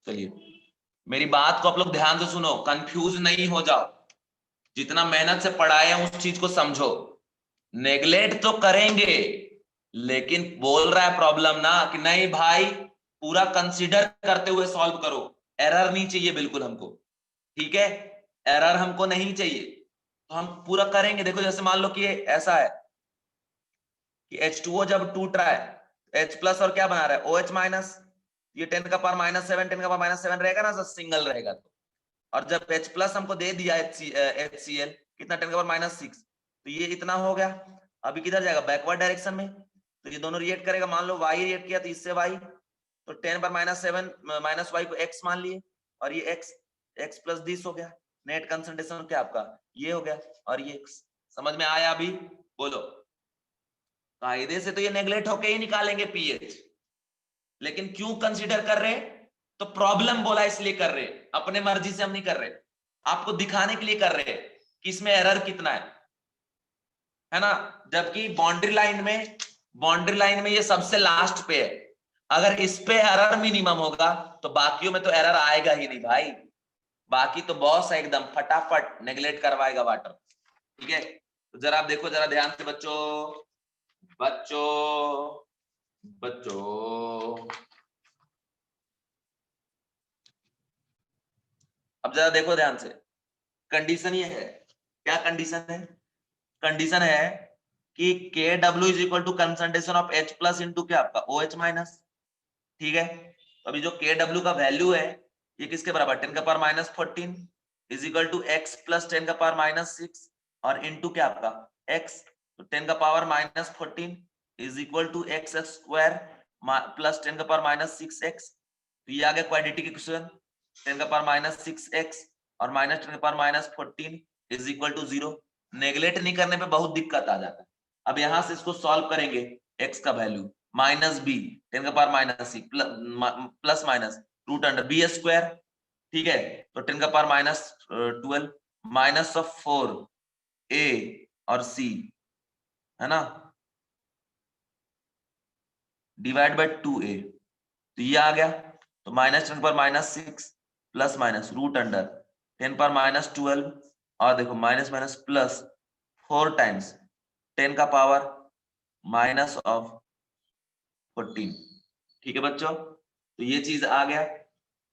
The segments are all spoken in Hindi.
चलिए मेरी बात को आप लोग ध्यान से सुनो, कंफ्यूज नहीं हो जाओ, जितना मेहनत से पढ़ाए हैं उस चीज को समझो। नेगलेक्ट तो करेंगे, लेकिन बोल रहा है प्रॉब्लम ना कि नहीं भाई पूरा कंसीडर करते हुए सॉल्व करो, एरर नहीं चाहिए बिल्कुल हमको, ठीक है, एरर हमको नहीं चाहिए, तो हम पूरा करेंगे। देखो जैसे मान लो कि ऐसा है कि H2O जब टूट रहा है H प्लस और क्या बना रहा है OH माइनस, ये 10 का पावर -7 10 का पावर -7 रहेगा ना, सिंगल रहेगा तो। और जब H प्लस हमको दे दिया HCl कितना 10 का पावर -6, तो ये इतना हो गया। अभी किधर जाएगा, बैकवर्ड डायरेक्शन में, तो ये दोनों रिएक्ट करेगा। मान लो y रिएक्ट किया तो इससे y, तो 10 पर -7 माइनस y को x मान लिए, और ये x प्लस दिस हो गया। नेट कंसंट्रेशन क्या आपका ये हो गया, और ये x। समझ में आया अभी? बोलो। कायदे से तो ये नेगलेक्ट होके ही निकालेंगे पीएच, लेकिन क्यों कंसीडर कर रहे? तो प्रॉब्लम बोला इसलिए कर रहे, अपने मर्जी से हम नहीं कर रहे, आपको दिखाने के लिए कर रहे कि इसमें एरर कितना है ना। जबकि बाउंड्री लाइन में ये सबसे लास्ट पे है, अगर इस पे एरर मिनिमम होगा तो बाकियों में तो एरर आएगा ही नहीं भाई, बाकी तो बॉस है एकदम फटाफट नेगलेक्ट करवाएगा वाटर। ठीक है, तो जरा आप देखो जरा ध्यान से बच्चों, बच्चों बच्चों अब जरा देखो ध्यान से, कंडीशन ये है, क्या कंडीशन है? कंडीशन है कि Kw is equal to concentration of H plus into क्या आपका OH माइनस। ठीक है, तो अभी जो Kw का वैल्यू है ये किसके बराबर, 10 का power -14 is equal to x plus 10 का पावर -6 और इंटू क्या आपका x, तो 10 का power -14 is equal to x square plus 10 का पावर -6x। तो ये आ गया क्वाड्रेटिक इक्वेशन, 10 का पावर -6x और -10 का power -14 is equal to 0। Neglect नहीं करने पे बहुत दिक्कत आ जाता है। अब यहां से इसको सॉल्व करेंगे, x का वैल्यू -b 10 का power -6 plus minus root under B square. ठीक है, तो 10 का पावर -12 माइनस ऑफ 4a और c है ना, डिवाइड बाय 2a, तो ये आ गया। तो -10 पर -6 प्लस माइनस रूट अंडर 10 पर -12 और देखो माइनस माइनस प्लस 4 टाइम्स 10 का पावर माइनस ऑफ 14। ठीक है बच्चों, तो ये चीज आ गया।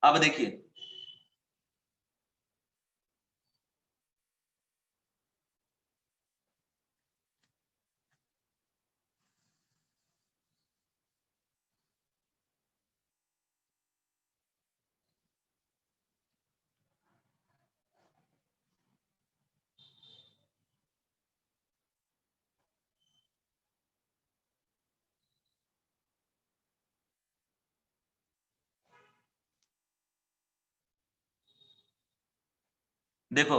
अब देखिए देखो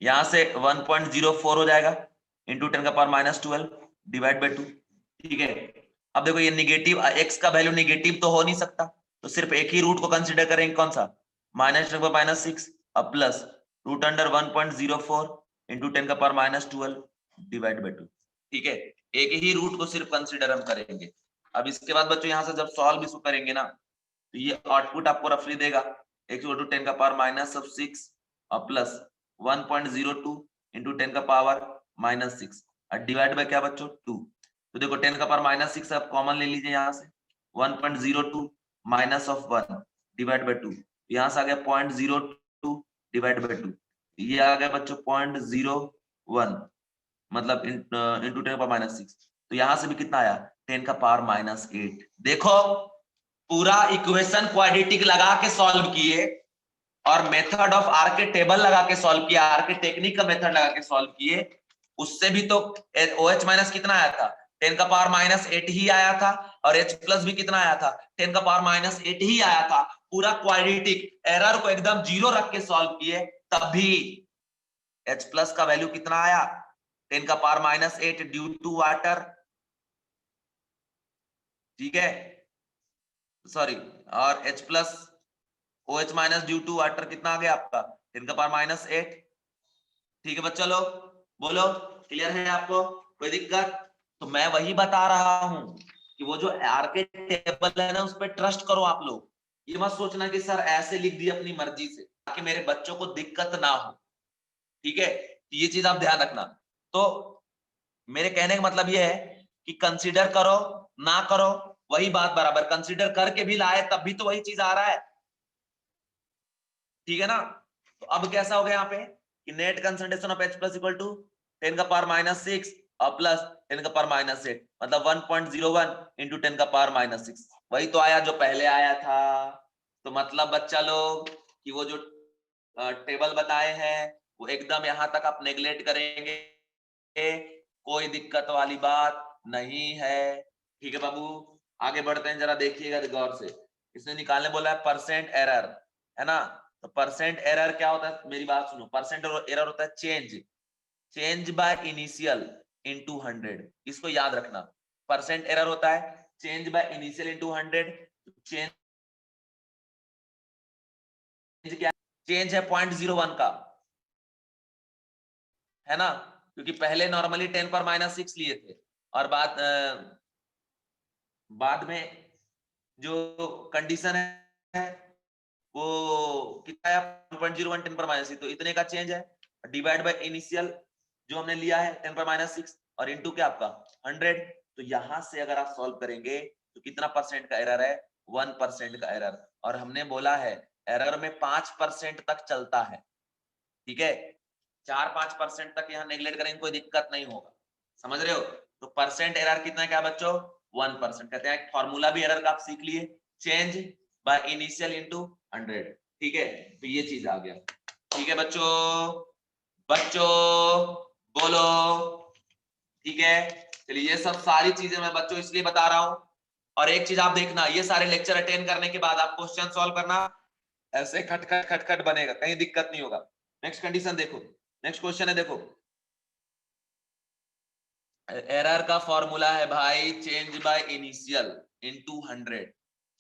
यहां से 1.04 हो जाएगा इंटू 10 का पावर -12 डिवाइड बाय 2। ठीक है, अब देखो ये निगेटिव, x का वैल्यू निगेटिव तो हो नहीं सकता, तो सिर्फ एक ही रूट को कंसीडर करेंगे, कौन सा, -6 अब प्लस रूट अंडर 1.04 इंटू 10 का पावर -12 डिवाइड बाय 2। ठीक है, एक ही रूट को सिर्फ कंसीडर हम करेंगे। अब इसके बाद बच्चों यहां से जब सॉल्व इसको करेंगे ना, तो ये आउटपुट आपको रफली देगा x इक्वल टू 10 का पावर -6 और प्लस 1.02 इंटू 10 का पावर -6 और डिवाइड बाय क्या बच्चों 2। तो देखो 10 का पावर -6 आप कॉमन ले लीजिए यहाँ से, 1.02 माइनस ऑफ 1 डिवाइड बाय 2, यहाँ से आ गया 0.02 डिवाइड बाय 2, ये आ गया बच्चों 0.01 मतलब इंटू 10 का पावर -6। तो यहाँ से भी कितना आया 10 का पावर -8। देखो पूरा इक्वेशन क्वाड्रेटिक लगा के सॉल्व किए और मेथड ऑफ आर के टेबल लगा के सॉल्व किया, आर के टेक्निक का मेथड लगा के सॉल्व किए, उससे भी तो OH माइनस कितना आया था 10 का पावर -8 ही आया था, और H प्लस भी कितना आया था 10 का पावर -8 ही आया था। पूरा क्वाड्रेटिक एरर को एकदम 0 रख के सॉल्व किए, तब भी H प्लस का वैल्यू कितना आया 10 का पावर -8 ड्यू टू वाटर। ठीक है, सॉरी, और H plus OH minus due to water कितना आ गया आपका 10 का पावर -8। ठीक है बच्चा लोग, बोलो क्लियर है आपको, कोई दिक्कत? तो मैं वही बता रहा हूं कि वो जो आर के टेबल है ना उस पर ट्रस्ट करो आप लोग, ये मत सोचना कि सर ऐसे लिख दिया अपनी मर्जी से ताकि मेरे बच्चों को दिक्कत ना हो, ठीक है, ये चीज आप ध्यान रखना। तो मेरे कहने का मतलब ये है कि कंसीडर करो ना करो वही बात बराबर, कंसीडर करके भी लाए तब भी तो वही चीज आ रहा है, ठीक है ना। तो अब कैसा हो गया यहाँ पे कि net concentration of H plus equal to 10 का पावर -6 और प्लस 10 का पावर -8, मतलब 1.01 इंटू 10 का पावर -6, वही तो आया जो पहले आया था। तो मतलब बच्चा लोग कि वो जो टेबल बताए हैं वो एकदम यहां तक आप नेग्लेक्ट करेंगे, कोई दिक्कत वाली बात नहीं है, ठीक है बाबू। आगे बढ़ते हैं, जरा देखिएगा गौर से। इसने निकालने बोला है परसेंट एरर, है ना। तो परसेंट एरर क्या होता है, मेरी बात सुनो, परसेंट एरर होता है चेंज बाय इनिशियल इनटू 100, इसको याद रखना। परसेंट एरर होता है change by initial into 100। Change क्या, चेंज है 0.01 का, है ना, क्योंकि पहले नॉर्मली 10 पर -6 लिए थे और बाद में जो कंडीशन है वो कितना है 1.01 10 पर -6, तो इतने का चेंज है, डिवाइड बाय इनिशियल जो हमने लिया है 10 पर -6 और इनटू क्या आपका 100। तो यहां से अगर आप सॉल्व करेंगे तो कितना परसेंट का एरर है, 1% का एरर, और हमने बोला है एरर में 5% तक चलता है, ठीक है। 4-5% तक यहाँ नेगलेक्ट करेंगे कोई दिक्कत नहीं होगा, समझ रहे हो। तो परसेंट एरर कितना है क्या बच्चों, 1%। कहते हैं फॉर्मूला भी एरर का आप सीख लिए, चेंज बाय इनिशियल इनटू 100, ठीक है। तो ये चीज आ गया, ठीक है बच्चों, बच्चों बोलो, ठीक है। चलिए ये सब सारी चीजें मैं बच्चों इसलिए बता रहा हूं। और एक चीज आप देखना, ये सारे लेक्चर अटेंड करने के बाद आप क्वेश्चन सॉल्व करना, ऐसे खटखट खटखट बनेगा, कहीं दिक्कत नहीं होगा। नेक्स्ट कंडीशन देखो, नेक्स्ट क्वेश्चन है, देखो एरर का फॉर्मूला है भाई change by initial into 100।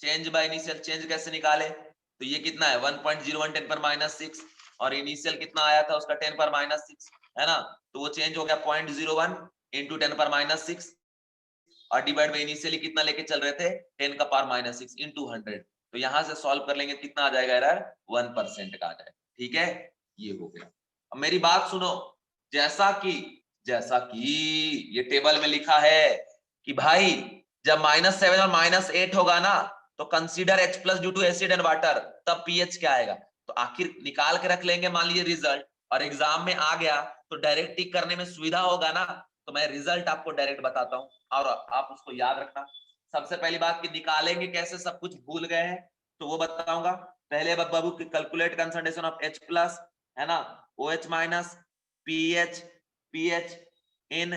Change by initial, change कैसे निकाले, तो ये कितना है 1.01 10 पर -6 और इनिशियल कितना आया था उसका 10 पर -6, है ना। तो वो चेंज हो गया 0.01 इंटू 10 पर -6 और डिवाइड बाय इनिशियली कितना लेके चल रहे थे 10 का पावर -6 इंटू 100। तो यहां से सॉल्व कर लेंगे कितना आ जाएगा एरर, 1% का आ जाएगा, ठीक है। ये हो गया। अब मेरी बात सुनो, जैसा कि ये टेबल में लिखा है कि भाई जब -7 और -8 होगा ना तो consider H plus due to acid and water, तब पीएच क्या आएगा। तो आखिर निकाल के रख लेंगे, मान लीजिए रिजल्ट और एग्जाम में आ गया तो डायरेक्ट टिक करने में सुविधा होगा ना, तो मैं रिजल्ट आपको डायरेक्ट बताता हूं और आप उसको याद रखना। सबसे पहली बात कि निकालेंगे कैसे, सब कुछ भूल गए हैं तो वो बताऊंगा। पहले बाबू calculate concentration of H plus, है ना, OH माइनस, पीएच इन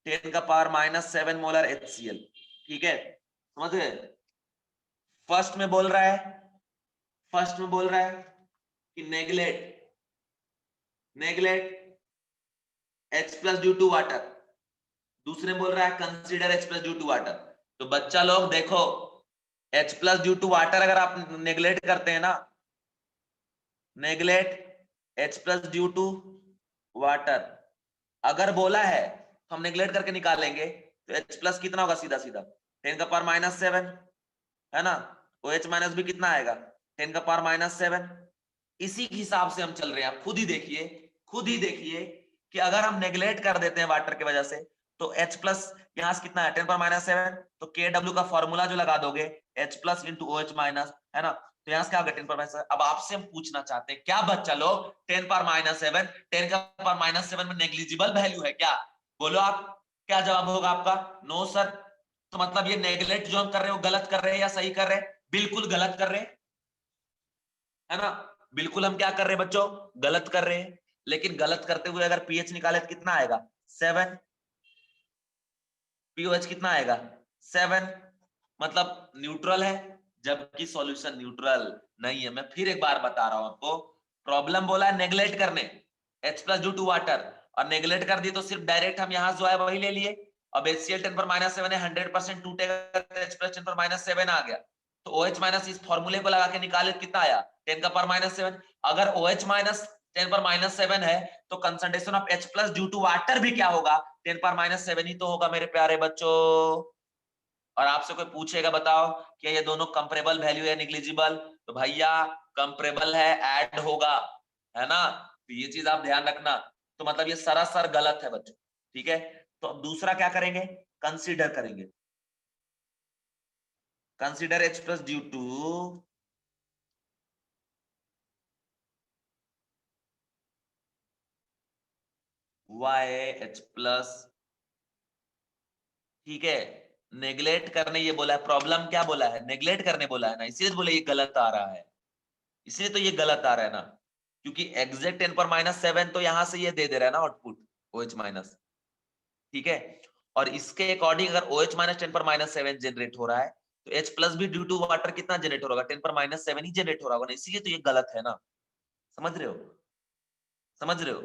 10 का पावर -7 मोलर HCl, ठीक है, समझ गए। फर्स्ट में बोल रहा है कि neglect H plus due to water, दूसरे बोल रहा है consider H plus due to water. तो बच्चा लोग देखो, H plus due to water अगर आप नेगलेक्ट करते हैं ना, neglect H plus due to water अगर बोला है तो हम नेगलेक्ट करके निकालेंगे, तो H प्लस कितना होगा, सीधा सीधा 10 का पावर -7, है ना। OH माइनस भी कितना आएगा 10 का पावर -7। इसी हिसाब से हम चल रहे हैं, आप खुद ही देखिए कि अगर हम नेगलेक्ट कर देते हैं वाटर की वजह से तो H प्लस यहाँ से कितना है 10 पर -7, तो KW का फॉर्मूला जो लगा दोगे H plus into OH minus, है ना। तो यहाँ से क्या होगा 10 पर -7। अब आपसे हम पूछना चाहते हैं क्या बच्चा लोग 10 पर -7, 10 का पावर -7 में नेग्लिजिबल वैल्यू है क्या, बोलो आप, क्या जवाब होगा आपका, नो सर। तो मतलब ये नेगलेक्ट जो हम कर रहे हैं वो गलत कर रहे हैं या सही कर रहे हैं, बिल्कुल गलत कर रहे हैं, है ना। बिल्कुल हम क्या कर रहे हैं बच्चों, गलत कर रहे हैं। लेकिन गलत करते हुए अगर पीएच निकाले तो कितना आएगा 7, पीओएच कितना आएगा 7, मतलब न्यूट्रल है, जबकि सॉल्यूशन न्यूट्रल नहीं है। मैं फिर एक बार बता रहा हूं आपको, प्रॉब्लम बोला है नेगलेक्ट करने H plus due to water, और नेगलेक्ट कर दी तो सिर्फ डायरेक्ट हम यहां जो है वही ले लिए। अब HCl 10 पर -7 है, 100% टूटेगा तो H प्लस 10 पर -7 आ गया। तो OH माइनस इस फॉर्मूले को लगा के निकाले कितना आया 10 का पावर -7। अगर OH माइनस 10 पर -7 है तो concentration of H plus due to water भी क्या होगा 10 पर -7 ही तो होगा मेरे प्यारे बच्चों। और आपसे कोई पूछेगा बताओ कि ये दोनों कंपेरेबल वैल्यू है निग्लिजिबल, तो भैया कंपेरेबल है, ऐड होगा, है ना। तो ये चीज आप ध्यान रखना। तो मतलब ये सरासर गलत है बच्चों, ठीक है। तो अब दूसरा क्या करेंगे, कंसीडर करेंगे। Consider h plus due to y h plus, ठीक है। नेग्लेक्ट करने ये बोला है, प्रॉब्लम क्या बोला है, नेग्लेक्ट करने बोला है ना, इसलिए बोले ये गलत आ रहा है, इसलिए तो ये गलत आ रहा है ना, क्योंकि एग्जैक्ट 10⁻7 तो यहां से ये दे दे रहा है ना आउटपुट OH माइनस, ठीक है। और इसके अकॉर्डिंग अगर OH माइनस 10⁻7 जनरेट हो रहा है तो H प्लस भी ड्यू टू वाटर कितना जनरेट हो रहा होगा, 10⁻7 ही जनरेट हो रहा होगा ना, इसीलिए तो ये गलत है ना। समझ रहे हो, समझ रहे हो,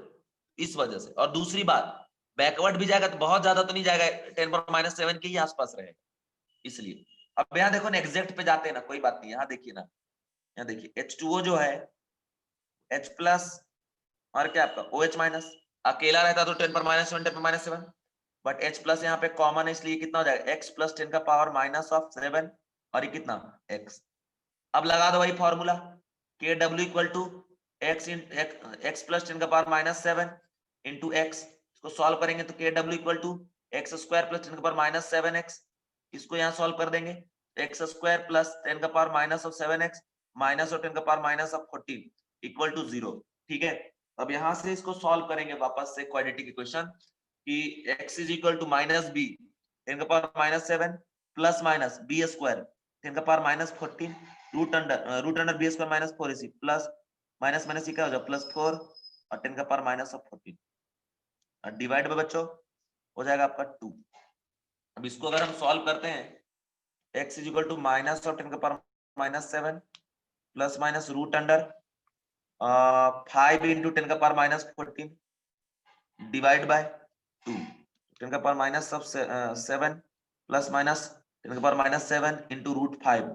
इस वजह से। और दूसरी बात, बैकवर्ड भी जाएगा तो बहुत ज्यादा तो नहीं जाएगा, 10⁻7 के ही आसपास रहेगा, इसलिए। अब यहाँ देखो ना, एग्जैक्ट पे जाते हैं ना, कोई बात नहीं, यहाँ देखिए ना, यहाँ देखिए H2O जो है H प्लस और क्या आपका OH माइनस, अकेला रहता तो 10⁻7 10⁻7, बट H प्लस यहाँ पे कॉमन है, इसलिए कितना हो जाएगा x प्लस 10 का पावर माइनस ऑफ 7, और ये कितना x। अब लगा दो वही formula, KW equal to x plus 10 का पावर माइनस 7 इंटू x। इसको सॉल्व करेंगे तो KW equal to X square plus 10 का पावर माइनस 7x, इसको यहाँ सॉल्व कर देंगे, एक्स स्क्वायर प्लस 10 का power minus of 7x minus of 10 का power minus of 14 equal to 0, ठीक है। अब यहां से इसको सॉल्व करेंगे वापस से क्वाड्रेटिक इक्वेशन कि x is equal to minus B 10 का power minus 7 plus minus B square 10 का power minus 14 root under B square minus 4 ac plus minus minus क्या हो जाएगा प्लस 4 और 10 का पावर माइनस ऑफ 14 और डिवाइड बाय बच्चों हो जाएगा आपका 2। अब इसको अगर हम सॉल्व करते हैं x is equal to minus of 10 का power minus 7 plus minus root under 5 into 10 का पावर माइनस 14 डिवाइड बाय 2, 10 का power minus of 7 plus minus 10 का पावर माइनस 7 इंटू रूट 5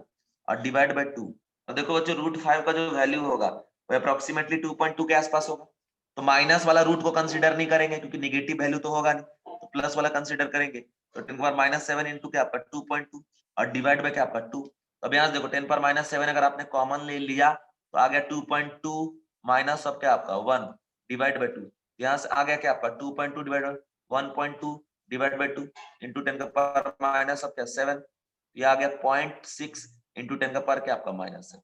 और डिवाइड बाय 2। और देखो बच्चों रूट 5 का जो वैल्यू होगा वो अप्रोक्सीमेटली 2.2 के आसपास होगा, तो माइनस वाला रूट को कंसीडर नहीं करेंगे क्योंकि नेगेटिव वैल्यू तो होगा नहीं, तो प्लस वाला कंसीडर करेंगे। तो 10 का पावर माइनस 7 इंटू क्या आपका 2.2 और डिवाइड बाय क्या आपका 2। अब यहाँ से देखो 10 पावर माइनस 7 अगर आपने कॉमन ले लिया तो आ गया 2.2 माइनस ऑफ क्या आपका 1 डिवाइड बाय 2, यहाँ से आ गया क्या आपका 2.2 divide by 1.2 divide by 2 into 10 का पावर माइनस ऑफ क्या 7, ये आ गया 0.6 इंटू 10 का पावर क्या आपका माइनस है,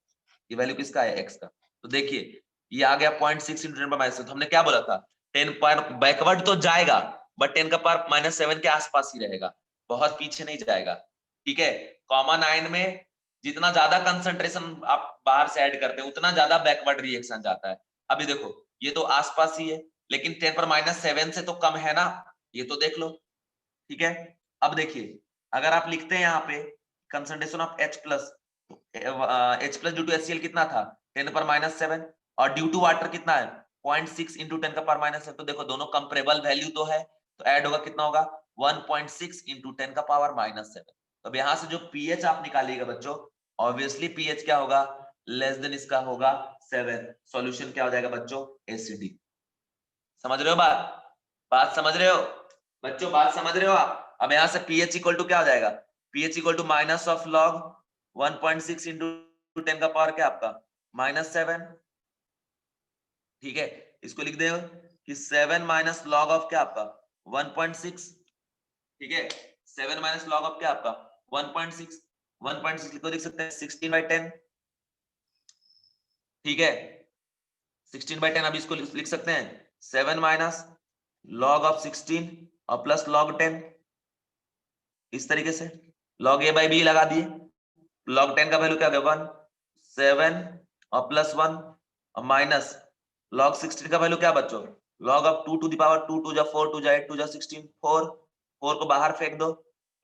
ये वैल्यू किसका है x का। तो देखिए ये आ गया 0.6 इंटू 10 पावर माइनस, तो हमने क्या बोला था 10 पर बैकवर्ड तो जाएगा बट 10 का पावर माइनस 7 के आसपास ही रहेगा, बहुत पीछे नहीं जाएगा, ठीक है। कॉमन आयन में जितना ज्यादा कंसंट्रेशन आप बाहर से ऐड करते हैं उतना ज्यादा बैकवर्ड रिएक्शन जाता है। अभी देखो ये तो आसपास ही है लेकिन 10 पर माइनस 7 से तो कम है ना, ये तो देख लो, ठीक है। अब देखिए अगर आप लिखते हैं यहाँ पे concentration of H plus, H plus due to HCl कितना था 10 पर माइनस 7 और ड्यू टू वाटर कितना है 0.6 इंटू 10 का पावर माइनस 7, तो देखो दोनों कंपेरेबल वैल्यू तो है, तो ऐड होगा कितना होगा 1.6 इंटू 10 का पावर माइनस 7। तो अब यहाँ से जो pH आप निकालिएगा बच्चों, ऑब्वियसली pH क्या होगा लेस देन इसका होगा 7, सॉल्यूशन क्या हो जाएगा बच्चों एसिडिक। समझ रहे हो बात समझ रहे हो बच्चों, बात समझ रहे हो आप। अब यहाँ से pH इक्वल टू क्या हो जाएगा, pH equal to minus of log 1.6 into 10 का पावर क्या आपका माइनस 7, ठीक है। इसको लिख दे कि 7 माइनस लॉग ऑफ क्या आपका 1.6, ठीक है। 7 माइनस लॉग ऑफ क्या आपका 1.6, 1.6 लिखो, लिख सकते हैं 16/10, ठीक है 16/10। अब इसको लिख सकते हैं 7 माइनस लॉग ऑफ 16 और प्लस लॉग 10, इस तरीके से लॉग a बाई बी लगा दिए, लॉग 10 का वैल्यू क्या हो गया 1, 7 और प्लस 1 और माइनस लॉग 16 का वैल्यू क्या बच्चों log of 2 to the power 2 2 जा 4 2 जा 8 2 जा 16 4, 4 को बाहर फेंक दो,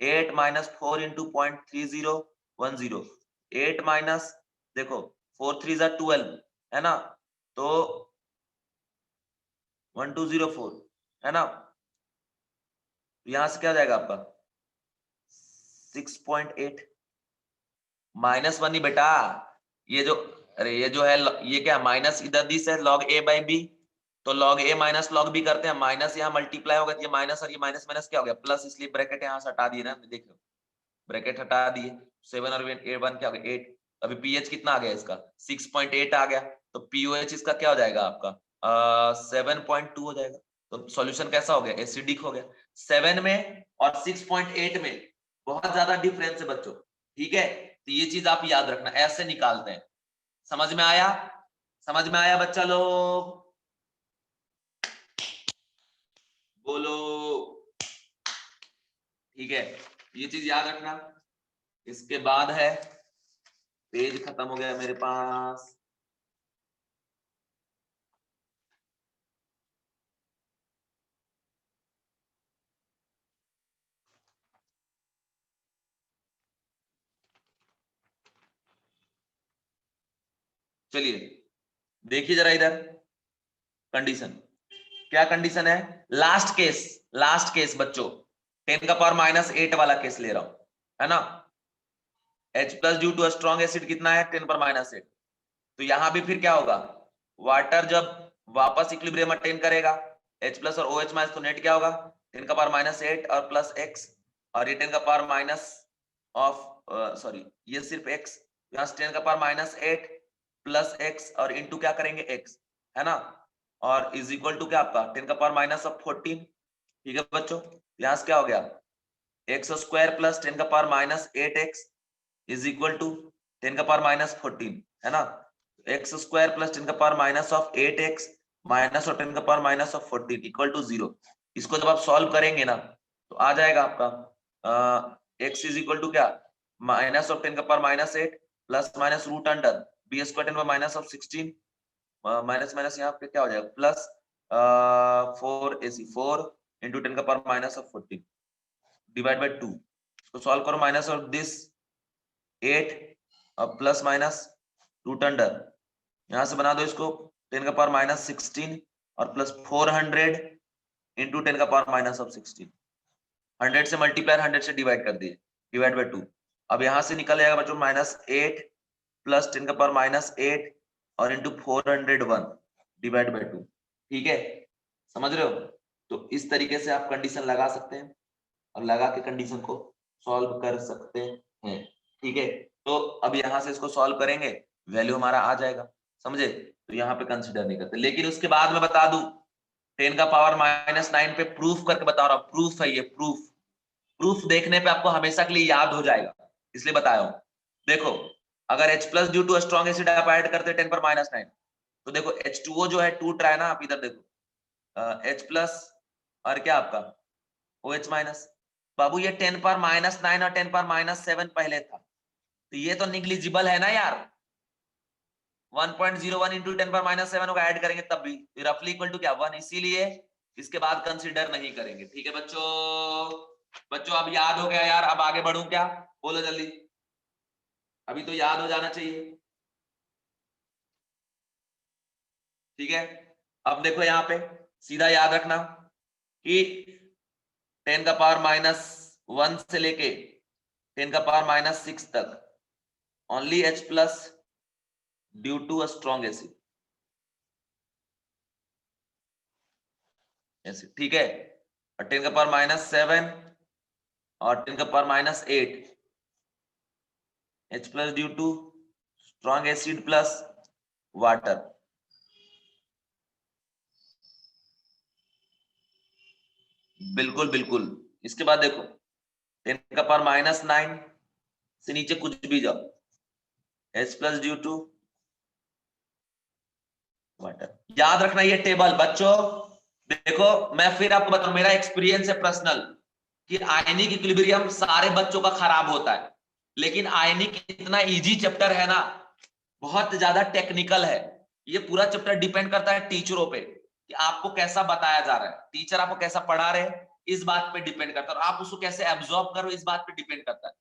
8 माइनस 4 इंटू 0.3010, 8 माइनस देखो 4 3 जा 12 है ना, तो 1204 है ना, यहां से क्या आ जाएगा आपका 6.8 माइनस 1 ही बेटा, ये जो अरे ये जो है ये क्या माइनस इधर दिस है लॉग a बाई बी, तो log a minus log b करते हैं, माइनस यहाँ मल्टीप्लाई होगा तो ये माइनस और ये माइनस माइनस क्या हो गया प्लस, इसलिए ब्रैकेट यहाँ से हटा दिए ना, देखो ब्रैकेट हटा दिए 7 और 1 क्या हो गया 8, अभी पीएच कितना आ गया इसका 6.8 आ गया, तो पीओएच इसका क्या हो जाएगा आपका 7.2 हो जाएगा। तो सॉल्यूशन कैसा हो गया, एसिडिक हो गया। 7 में और 6.8 में बहुत ज्यादा डिफरेंस है बच्चों, ठीक है। तो ये चीज आप याद रखना, ऐसे निकालते हैं। समझ में आया, समझ में आया बच्चा लोग, बोलो। ठीक है, ये चीज याद रखना। इसके बाद है, पेज खत्म हो गया मेरे पास। चलिए देखिए जरा इधर कंडीशन, क्या कंडीशन है, लास्ट केस, लास्ट केस बच्चों 10⁻⁻8 वाला केस ले रहा हूं, है ना। H plus due to strong acid कितना है 10⁻8। तो यहां भी फिर क्या होगा, वाटर जब वापस इक्विलिब्रियम अटेन करेगा, H प्लस और OH माइनस, तो नेट क्या होगा 10⁻8 और प्लस x, और ये 10⁻- ऑफ सॉरी ये सिर्फ x, यहाँ 10⁻8 प्लस x और इंटू क्या करेंगे x, है ना, और इज इक्वल टू क्या आपका 10⁻14। ठीक है बच्चों, यहां से क्या हो गया x square plus 10⁻8x is equal to 10⁻14, है ना। X square plus 10⁻8x minus और 10⁻14 इक्वल टू 0। इसको जब आप सॉल्व करेंगे ना तो आ जाएगा आपका x इज इक्वल टू क्या minus of 10⁻8 plus minus root under B square 10⁻16 minus minus यहाँ पे क्या हो जाएगा प्लस 4 इंटू 10⁻14 डिवाइड बाई 2। इसको सॉल्व करो, माइनस ऑफ दिस 8 अब प्लस माइनस रूट अंडर, यहां से बना दो इसको 10⁻16 और प्लस 400 इंटू 10⁻16, 100 से मल्टीप्लाई 100 से डिवाइड कर दिए, डिवाइड बाई 2। अब यहां से निकल जाएगा बच्चों -8 प्लस 10⁻8 और इंटू 401 डिवाइड बाई 2। ठीक है, समझ रहे हो। तो इस तरीके से आप कंडीशन लगा सकते हैं और लगा के कंडीशन को सॉल्व कर सकते हैं। ठीक है, तो अब यहां से इसको सॉल्व करेंगे, वैल्यू हमारा आ जाएगा, समझे। तो यहाँ पे कंसिडर नहीं करते, लेकिन उसके बाद मैं बता दूं 10⁻⁻9 पे प्रूफ करके बता रहा हूं, प्रूफ है ये, प्रूफ। प्रूफ देखने पे आपको हमेशा के लिए याद हो जाएगा, इसलिए बताया हूं। देखो अगर H plus due to strong acid आप ऐड करते 10⁻9, तो देखो H2O जो है टूट रहा है ना, आप इधर देखो H प्लस और क्या आपका OH माइनस। बाबू ये 10⁻9 और 10⁻7 पहले था, तो ये तो निग्लिजिबल है ना यार। 1.01 इंटू 10⁻7 को ऐड करेंगे तब भी रफली इक्वल टू क्या 1, इसीलिए इसके बाद कंसीडर नहीं करेंगे। ठीक है बच्चों, बच्चों अब याद हो गया यार, अब आगे बढ़ूं क्या, बोलो जल्दी, अभी तो याद हो जाना चाहिए। ठीक है, अब देखो यहाँ पे सीधा याद रखना कि 10⁻1 से लेके 10⁻6 तक only H plus due to a strong acid, ठीक है। और 10⁻7 और 10⁻8 H plus due to strong acid plus water. बिल्कुल बिल्कुल, इसके बाद देखो 10⁻9 से नीचे कुछ भी जाओ, H plus due to water. याद रखना ये टेबल बच्चों, देखो मैं फिर आपको बताऊं, मेरा एक्सपीरियंस है पर्सनल कि आयनिक इक्विलिब्रियम सारे बच्चों का खराब होता है, लेकिन आयनिक इतना इजी चैप्टर है ना, बहुत ज्यादा टेक्निकल है। ये पूरा चैप्टर डिपेंड करता है टीचरों पे कि आपको कैसा बताया जा रहा है, टीचर आपको कैसा पढ़ा रहे हैं इस बात पे डिपेंड करता है, और आप उसको कैसे एब्जॉर्ब करो इस बात पे डिपेंड करता है।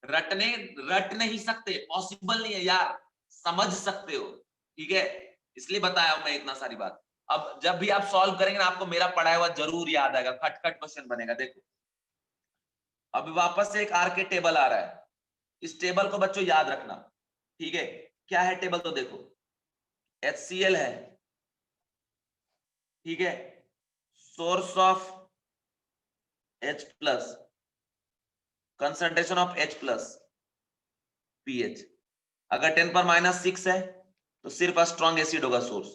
रटने रट नहीं सकते, पॉसिबल नहीं है यार, समझ सकते हो। ठीक है, इसलिए बताया हूं मैं इतना सारी बात। अब जब भी आप सॉल्व करेंगे ना आपको मेरा पढ़ाया हुआ जरूर याद आएगा, खट खट क्वेश्चन बनेगा। देखो अब वापस से एक आर के टेबल आ रहा है, इस टेबल को बच्चों याद रखना। ठीक है, क्या है टेबल, तो देखो HCl है, ठीक है, source of H plus, concentration of H plus, pH, अगर 10 पर -6 है तो सिर्फ स्ट्रॉन्ग एसिड होगा सोर्स।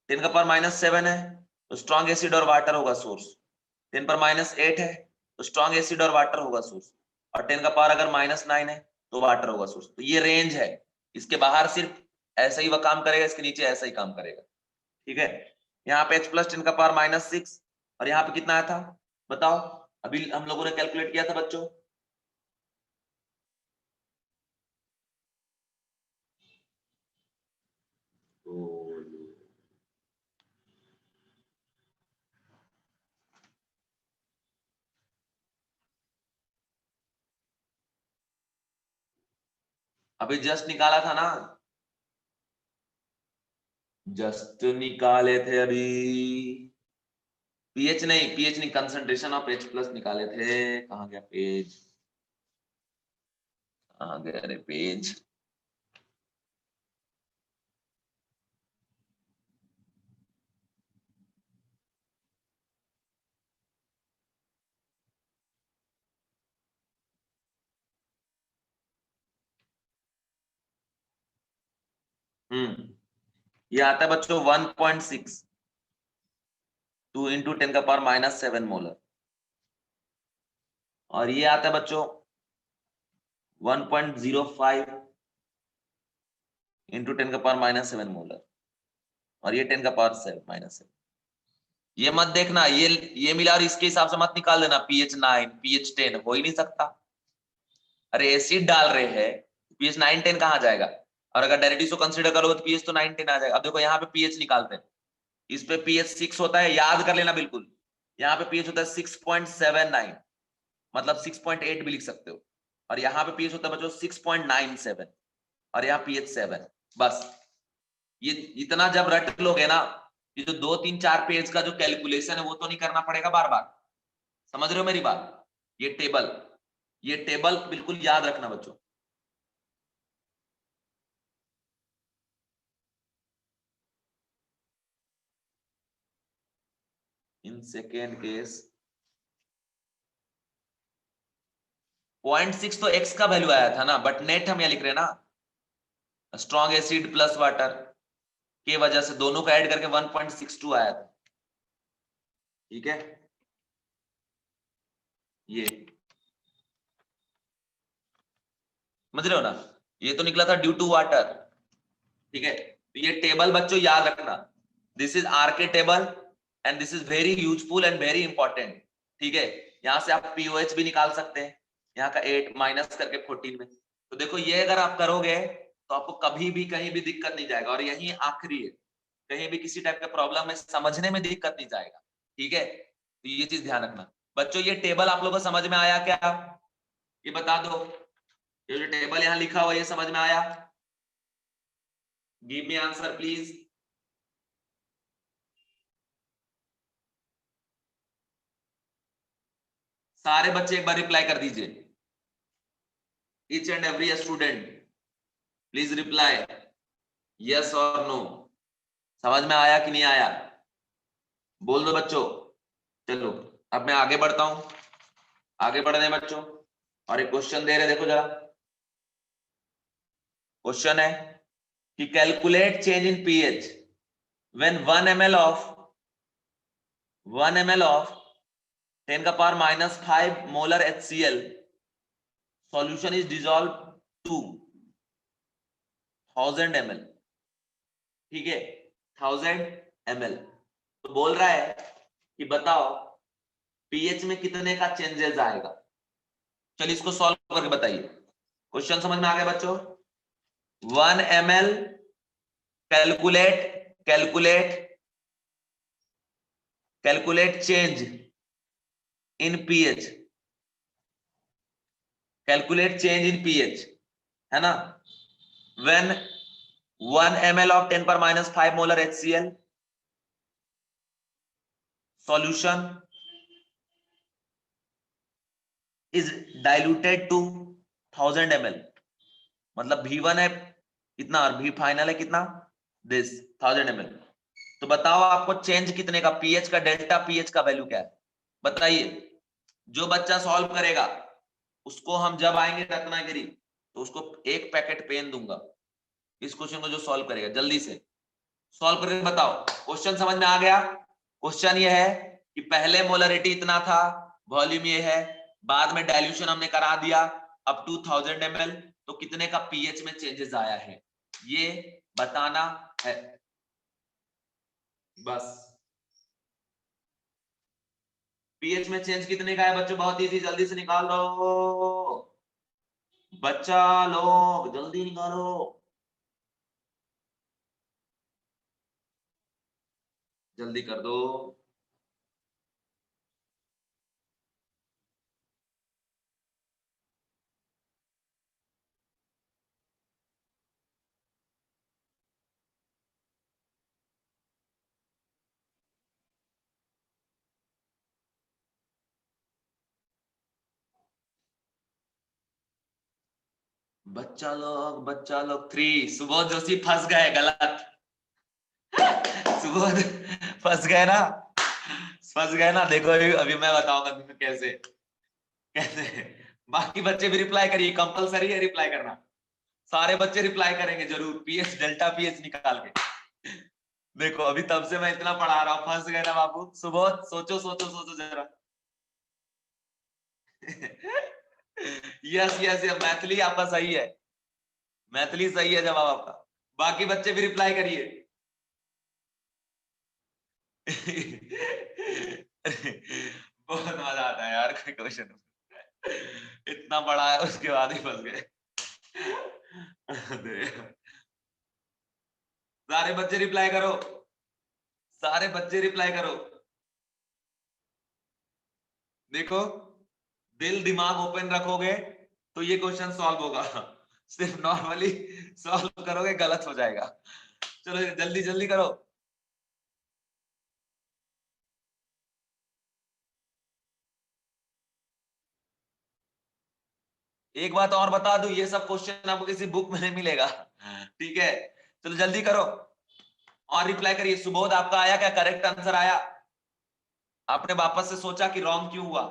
10 का पावर -7 है तो स्ट्रॉन्ग एसिड और वाटर होगा सोर्स। 10 पर -8 है तो स्ट्रॉन्ग एसिड और वाटर होगा सोर्स। और 10 का पावर अगर -9 है तो वाटर होगा सोर्स। तो ये रेंज है, इसके बाहर सिर्फ ऐसा ही वह काम करेगा, इसके नीचे ऐसा ही काम करेगा। ठीक है, यहाँ पे H प्लस 10 का पावर -6 और यहाँ पे कितना आया था बताओ, अभी हम लोगों ने कैलकुलेट किया था बच्चों। अभी जस्ट निकाला था ना, जस्ट निकाले थे अभी। पीएच नहीं, कंसंट्रेशन ऑफ H प्लस निकाले थे। कहाँ गया पेज, कहाँ गया रे पेज। ये आता है बच्चों 1.6 2 इंटू 10 का पावर -7 मोलर। और ये आता है बच्चों 1.05 इंटू 10 का पावर -7 मोलर। और ये 10 का पावर -7। ये मत देखना, ये मिला और इसके हिसाब से मत निकाल देना pH 9 pH 10, हो ही नहीं सकता। अरे एसिड डाल रहे हैं, pH 9 10 कहाँ जाएगा। और अगर डायरेक्ट इसको कंसीडर करोगे तो pH तो 9 10 आ जाएगा। अब देखो यहाँ पे pH निकालते हैं, इस पे pH 6 होता है, याद कर लेना बिल्कुल। यहाँ पे pH होता है 6.79, मतलब 6.8 भी लिख सकते हो। और यहाँ पे pH होता है बच्चों 6.97 और यहाँ pH 7। बस ये इतना जब रट लोगे ना, ये जो 2 3 4 पेज का जो कैलकुलेशन है वो तो नहीं करना पड़ेगा बार बार। समझ रहे हो मेरी बात। ये टेबल बिल्कुल याद रखना बच्चों। इन सेकेंड केस 0.6 तो एक्स का वैल्यू आया था ना, बट नेट हम यहाँ लिख रहे हैं ना, स्ट्रॉन्ग एसिड प्लस वाटर के वजह से दोनों का ऐड करके 1.62 आया था। ठीक है, ये समझ रहे हो ना, ये तो निकला था ड्यू टू वाटर। ठीक है, तो ये टेबल बच्चों याद रखना, दिस इज आर के table and this is very useful and very important. ठीक है, यहां से आप पीओएच भी निकाल सकते हैं, यहाँ का 8 माइनस करके 14 में। तो देखो ये अगर आप करोगे तो आपको कभी भी कहीं भी दिक्कत नहीं जाएगा, और यही आखिरी है, कहीं भी किसी टाइप का प्रॉब्लम में समझने में दिक्कत नहीं जाएगा। ठीक है, तो ये चीज ध्यान रखना बच्चों। ये टेबल आप लोगों को समझ में आया क्या, ये बता दो। ये जो टेबल यहाँ लिखा हुआ ये समझ में आया, गिव मी आंसर प्लीज। सारे बच्चे एक बार रिप्लाई कर दीजिए, each and every student please reply yes और नो। समझ में आया कि नहीं आया, बोल दो बच्चों। चलो अब मैं आगे बढ़ता हूं, आगे बढ़ रहे हैं बच्चों। और एक क्वेश्चन दे रहे, देखो जरा। क्वेश्चन है कि calculate change in pH when 1 ml of 10 का power -5 molar HCl solution is dissolve to 1000 ml। ठीक है, 1000 ml। तो बोल रहा है कि बताओ पीएच में कितने का चेंजेस आएगा। चलिए इसको सॉल्व करके बताइए। क्वेश्चन समझ में आ गया बच्चों। 1 ml calculate calculate calculate change in pH, calculate change in pH, है ना। व्हेन 1 ml of 10 पर -5 molar HCl solution is diluted to 1000 ml, मतलब V1 है इतना और V फाइनल है कितना, दिस 1000 ml। तो बताओ आपको चेंज कितने का, पीएच का डेल्टा पीएच का वैल्यू क्या है बताइए। जो बच्चा सॉल्व करेगा उसको हम जब आएंगे रत्नागिरी तो उसको एक पैकेट पेन दूंगा, इस क्वेश्चन को जो सॉल्व करेगा जल्दी से सॉल्व करके बताओ। क्वेश्चन समझ में आ गया? क्वेश्चन ये है कि पहले मोलरिटी इतना था, वॉल्यूम ये है, बाद में डाइल्यूशन हमने करा दिया अब 2000 ml, तो कितने का पीएच में चेंजेस आया है ये बताना है बस। पीएच में चेंज कितने का है बच्चों? बहुत इजी, जल्दी से निकाल दो बच्चा लोग, जल्दी निकालो। जल्दी कर दो। बच्चा लोग 3। सुबोध जोशी फंस गए, गलत। सुबोध फंस गए ना, फंस गए ना। देखो अभी मैं बताऊंगा तुम्हें कैसे कैसे। बाकी बच्चे भी रिप्लाई करिए, कंपलसरी है रिप्लाई करना। सारे बच्चे रिप्लाई करेंगे जरूर, पीएच डेल्टा पीएच निकाल के। देखो अभी तब से मैं इतना पढ़ा रहा हूँ, फंस गए ना बाबू। सुबोध सोचो सोचो सोचो जरा। यस यस यस, मैथिली आपका सही है, मैथिली सही है जवाब आपका। बाकी बच्चे भी रिप्लाई करिए। बहुत मजा आता है यार कोई क्वेश्चन इतना बड़ा है उसके बाद ही फंस गए। सारे बच्चे रिप्लाई करो, सारे बच्चे रिप्लाई करो। देखो दिल दिमाग ओपन रखोगे तो ये क्वेश्चन सॉल्व होगा, सिर्फ नॉर्मली सॉल्व करोगे गलत हो जाएगा। चलो जल्दी जल्दी करो। एक बात और बता दूं, ये सब क्वेश्चन आपको किसी बुक में नहीं मिलेगा, ठीक है? चलो जल्दी करो और रिप्लाई करिए। सुबोध आपका आया क्या, करेक्ट आंसर आया? आपने वापस से सोचा कि रॉन्ग क्यों हुआ?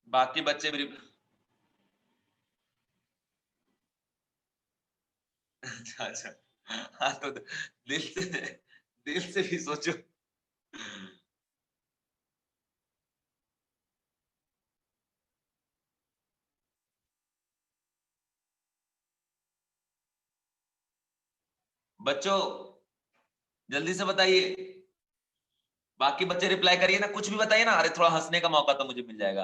बाकी बच्चे भी अच्छा अच्छा, हाँ तो दिल से भी सोचो। बच्चों जल्दी से बताइए, बाकी बच्चे रिप्लाई करिए ना, कुछ भी बताइए ना। अरे थोड़ा हंसने का मौका तो मुझे मिल जाएगा।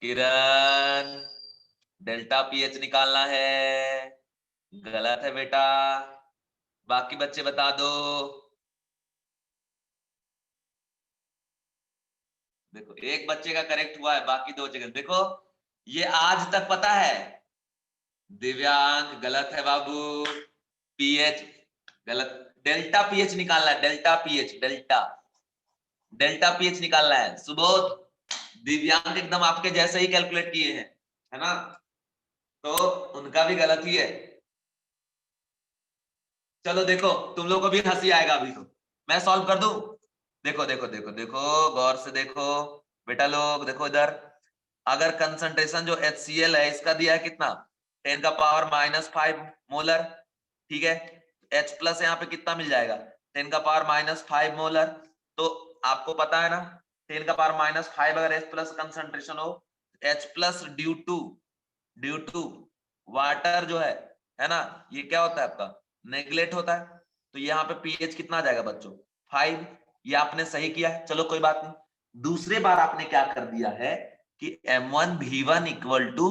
किरण डेल्टा पीएच निकालना है, गलत है बेटा। बाकी बच्चे बता दो। देखो एक बच्चे का करेक्ट हुआ है, बाकी दो जगह देखो। ये आज तक पता है, दिव्यांग गलत है बाबू। पीएच गलत, डेल्टा पीएच निकालना है, delta pH, delta delta pH निकालना है। सुबोध दिव्यांग एकदम आपके जैसे ही कैलकुलेट किए हैं, है ना? तो उनका भी गलत ही है। चलो देखो तुम लोग को भी हंसी आएगा अभी, तो मैं सॉल्व कर दूं। देखो देखो देखो देखो, गौर से देखो बेटा लोग, देखो इधर। अगर कंसंट्रेशन जो HCl है इसका दिया है कितना, 10⁻⁻5 मोलर, ठीक है? H प्लस यहाँ पे कितना मिल जाएगा, 10⁻⁻5 मोलर। तो आपको पता है ना, 10⁻⁻5 अगर H प्लस कंसंट्रेशन हो, H plus due to water जो है ना, ये क्या होता है आपका, नेग्लेक्ट होता है। तो यहाँ पे पीएच कितना आ जाएगा बच्चों, 5। ये आपने सही किया है, चलो कोई बात नहीं। दूसरे बार आपने क्या कर दिया है कि M1V1 इक्वल टू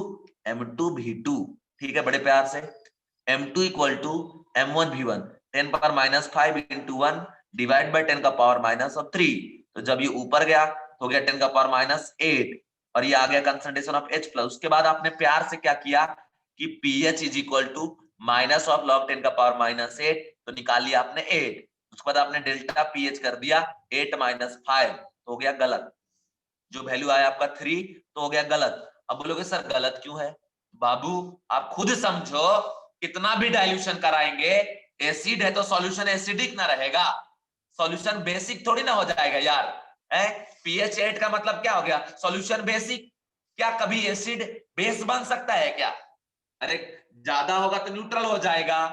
M2V2, ठीक है? बड़े प्यार से M2 equal to M1V1, 10⁻⁻5 into 1 divide by 10⁻⁻3। तो जब ये ऊपर गया तो हो गया 10⁻⁸ और ये आ गया कंसंट्रेशन ऑफ H प्लस। उसके बाद आपने प्यार से क्या किया कि pH is equal to minus of log 10⁻⁸, तो निकाल लिया आपने 8। उसके बाद आपने डेल्टा पीएच कर दिया 8 माइनस 5, तो हो गया गलत। जो वैल्यू आया आपका 3, तो हो गया गलत। अब बोलोगे सर गलत क्यों है? बाबू आप खुद समझो, कितना भी डाइल्यूशन कराएंगे, एसिड है तो सॉल्यूशन एसिडिक ना रहेगा। सॉल्यूशन बेसिक थोड़ी ना हो जाएगा यार। पीएच 8 का मतलब क्या हो गया, सॉल्यूशन बेसिक। क्या कभी एसिड बेस बन सकता है क्या? अरे ज्यादा होगा तो न्यूट्रल हो जाएगा,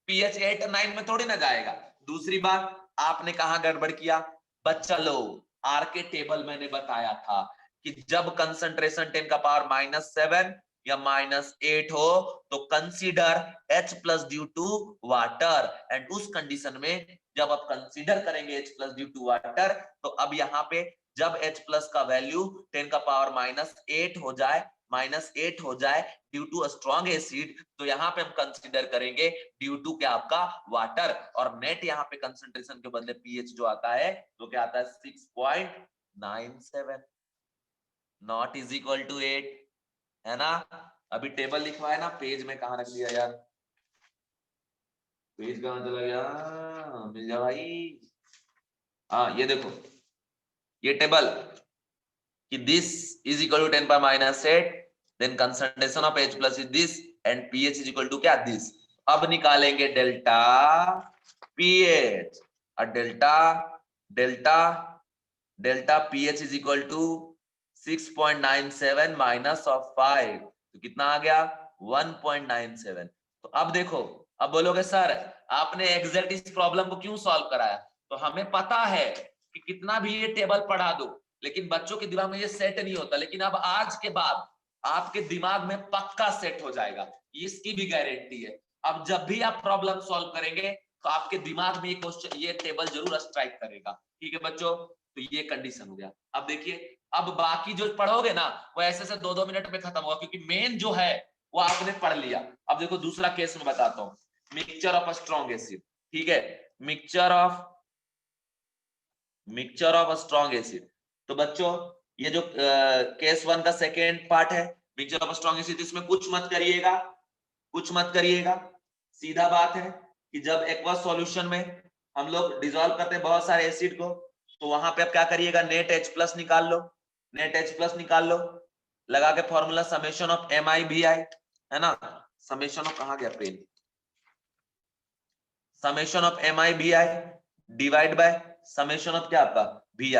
पीएच 8 9 में थोड़ी ना जाएगा। दूसरी बात, आपने कहा गड़बड़ किया बच्चा लोग, आर के टेबल मैंने बताया था कि जब कंसंट्रेशन 10 का पावर -7 या -8 हो तो consider H plus due to water, and उस कंडीशन में जब आप कंसीडर करेंगे H plus due to water, तो अब यहाँ पे जब H प्लस का वैल्यू 10 का पावर -8 हो जाए, -8 हो जाए ड्यू टू स्ट्रॉन्ग एसिड, तो यहाँ पे हम कंसीडर करेंगे ड्यू टू क्या, आपका वाटर। और नेट यहाँ पे कंसंट्रेशन के बदले पीएच जो आता है तो क्या आता है 6.97, नॉट इज इक्वल टू 8, है ना। अभी टेबल लिखवा है ना, पेज में कहाँ रख दिया यार, पेज कहाँ चला गया, मिल जा भाई। हाँ ये देखो, ये टेबल कि this is equal to 10 power -8, then concentration of H plus is this and pH is equal to क्या, दिस। अब निकालेंगे डेल्टा pH, और delta delta delta pH is equal to 6.97 minus of 5, तो कितना आ गया 1.97। तो अब देखो, अब बोलोगे सर आपने एग्जैक्ट इस प्रॉब्लम को क्यों सॉल्व कराया, तो हमें पता है कि कितना भी ये टेबल पढ़ा दो लेकिन बच्चों के दिमाग में ये सेट नहीं होता, लेकिन अब आज के बाद आपके दिमाग में पक्का सेट हो जाएगा, इसकी भी गारंटी है। अब जब भी आप प्रॉब्लम सॉल्व करेंगे तो आपके दिमाग में ये क्वेश्चन, ये टेबल जरूर स्ट्राइक करेगा। ठीक है बच्चों, तो ये कंडीशन हो गया। अब देखिए, अब बाकी जो पढ़ोगे ना वो ऐसे से 2-2 मिनट में खत्म होगा, क्योंकि मेन जो है वो आपने पढ़ लिया। अब देखो दूसरा केस में बताता हूँ, मिक्सचर ऑफ स्ट्रॉन्ग एसिड। ठीक है, मिक्सचर ऑफ स्ट्रॉन्ग एसिड। तो बच्चों ये जो केस 1 का सेकेंड पार्ट है, मिक्सचर ऑफ स्ट्रॉन्ग एसिड, इसमें कुछ मत करिएगा, कुछ मत करिएगा। सीधा बात है कि जब एक्वस सॉल्यूशन में हम लोग डिसॉल्व करते हैं बहुत सारे एसिड को, तो वहां पे अब क्या करिएगा, नेट H प्लस निकाल लो, नेट H प्लस निकाल लो, लगा के फॉर्मूला समेशन ऑफ MiBi, है ना। समेशन ऑफ, कहां गया pen, summation of MiBi divide by summation of क्या आपका Vi,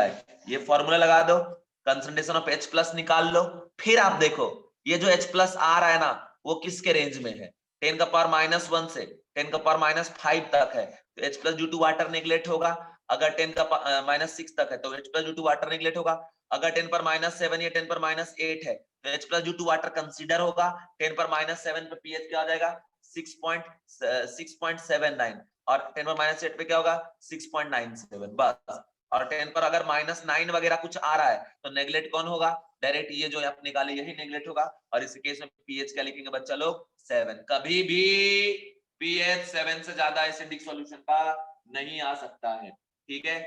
ये फॉर्मूला लगा दो, कंसंट्रेशन ऑफ H प्लस निकाल लो। फिर आप देखो ये जो H प्लस आ रहा है ना वो किसके रेंज में है, 10 का पावर -1 से 10 का पावर -5 तक है, तो H plus due to water neglect होगा। अगर 10 का -6 तक है तो H plus due to water neglect होगा। अगर 10 पर -7 या 10 पर -8 है तो H plus due to water consider होगा। 10 पर -7 पे pH क्या हो जाएगा 6.79, और 10 पर -8 पे क्या होगा 6.97 बस। और 10 पर अगर -9 वगैरह कुछ आ रहा है तो नेगलेक्ट कौन होगा, डायरेक्ट ये जो आप निकाले यही नेगलेक्ट होगा। और इस केस में पीएच क्या लिखेंगे बच्चा लोग 7। कभी भी पीएच 7 से ज्यादा एसिडिक सॉल्यूशन का नहीं आ सकता है। ठीक है,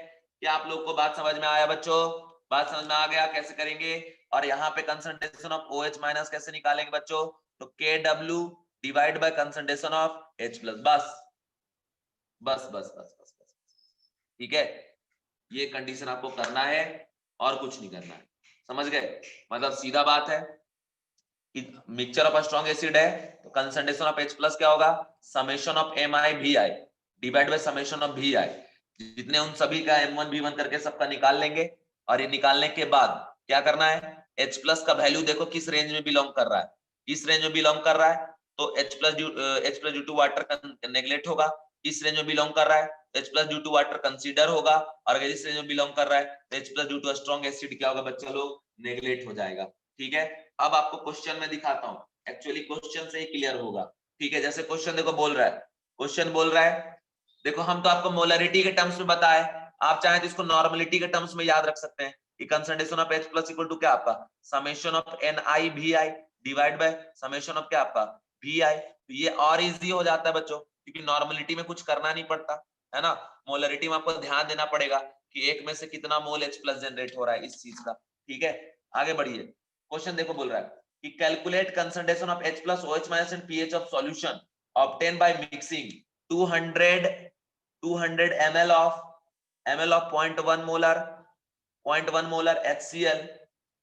क्या आप लोग को बात समझ में आया बच्चों, बात समझ में आ गया कैसे करेंगे। और यहाँ पे कंसंट्रेशन ऑफ OH माइनस कैसे निकालेंगे बच्चों, तो KW divide by concentration of H plus, बस बस बस बस बस बस। ठीक है, ये कंडीशन आपको करना है और कुछ नहीं करना है, समझ गए। मतलब सीधा बात है कि मिक्सचर ऑफ स्ट्रॉन्ग एसिड है तो कंसंट्रेशन ऑफ H प्लस क्या होगा, summation of MiBi divide by summation of Vi, जितने उन सभी का M1 V1 करके सबका निकाल लेंगे। और ये निकालने के बाद क्या करना है, H प्लस का वैल्यू देखो किस रेंज में बिलोंग कर रहा है, इस रेंज में बिलोंग कर रहा है तो H plus due to water neglect होगा। इस रेंज में बिलोंग कर रहा है H plus due to water consider होगा। और अगर इस रेंज में बिलोंग कर रहा है तो H plus due to strong acid क्या होगा बच्चा लोग, नेगलेक्ट हो जाएगा। ठीक है, अब आपको क्वेश्चन में दिखाता हूं, एक्चुअली क्वेश्चन से ही क्लियर होगा। ठीक है, जैसे क्वेश्चन देखो बोल रहा है, क्वेश्चन बोल रहा है, देखो हम तो आपको मोलरिटी के टर्म्स में बताए, आप चाहे तो इसको नॉर्मलिटी के टर्म्स में याद रख सकते हैं कि concentration of H plus equal to क्या आपका summation of NiBi divide by summation of क्या आपका Vi। तो ये और इजी हो जाता है बच्चों, क्योंकि नॉर्मलिटी में कुछ करना नहीं पड़ता, है ना। मोलरिटी में आपको ध्यान देना पड़ेगा कि एक में से कितना मोल H प्लस जनरेट हो रहा है इस चीज का। ठीक है, आगे बढ़िए, क्वेश्चन देखो बोल रहा है कि calculate concentration of H plus OH minus and pH of solution obtain by mixing 200 ml of 0.1 molar HCl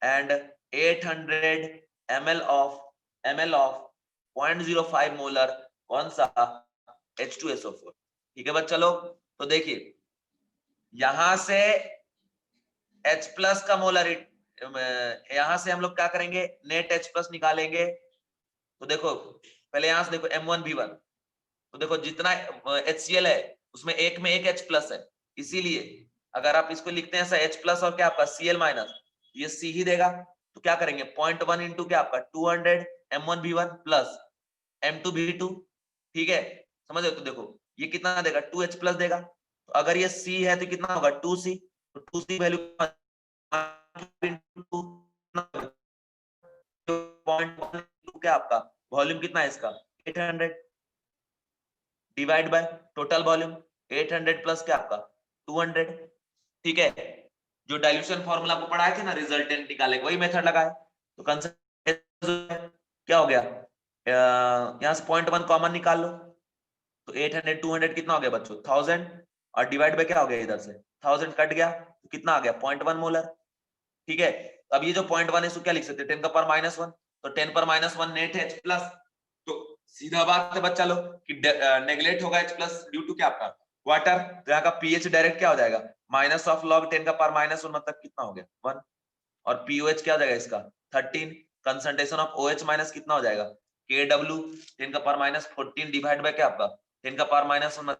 and 800 ml of 0.05 molar कौन सा H2SO4। ठीक है बच्चा लोग, तो देखिए यहां से H प्लस का मोलरिटी, यहां से हम लोग क्या करेंगे, नेट H प्लस निकालेंगे। तो देखो पहले यहां से देखो M1V1, तो देखो जितना HCl है उसमें एक में एक H प्लस है, इसीलिए अगर आप इसको लिखते हैं ऐसा H प्लस और क्या आपका Cl माइनस, ये C ही देगा। तो क्या करेंगे 0.1 इंटू क्या आपका 200 M1V1 प्लस M2V2, ठीक है, समझ रहे हो। तो देखो ये कितना देगा 2H प्लस देगा, तो अगर ये C है तो कितना होगा 2C, तो 2C वैल्यू 0.1 क्या आपका वॉल्यूम कितना है इसका 800 divide by total volume 800 plus क्या आपका 200, ठीक है। जो डाइल्यूशन फॉर्मूला आपको पढ़ाए थे ना रिजल्टेंट निकाले, वही मेथड लगाए। तो कंसेप्ट क्या हो गया, यहां से 0.1 कॉमन निकाल लो, तो 800 200 कितना हो गया बच्चों 1000, और डिवाइड बाय क्या हो गया इधर से 1000 कट गया, तो कितना आ गया 0.1 मोलर, ठीक है। अब ये जो 0.1 है इसको क्या लिख सकते हैं 10 का पावर -1, तो 10 पर -1 नेट है H प्लस, तो सीधा बात है बच्चा लोग कि नेगलेक्ट होगा H प्लस ड्यू टू क्या आपका वाटर, तो यहाँ का पीएच डायरेक्ट क्या हो जाएगा माइनस ऑफ लॉग 10 का पावर -1, मतलब कितना हो गया 1, और पीओएच क्या हो जाएगा इसका 13, कंसंट्रेशन ऑफ OH माइनस कितना हो जाएगा KW 10 का पावर -14 डिवाइड बाय क्या आपका 10 का पावर -1,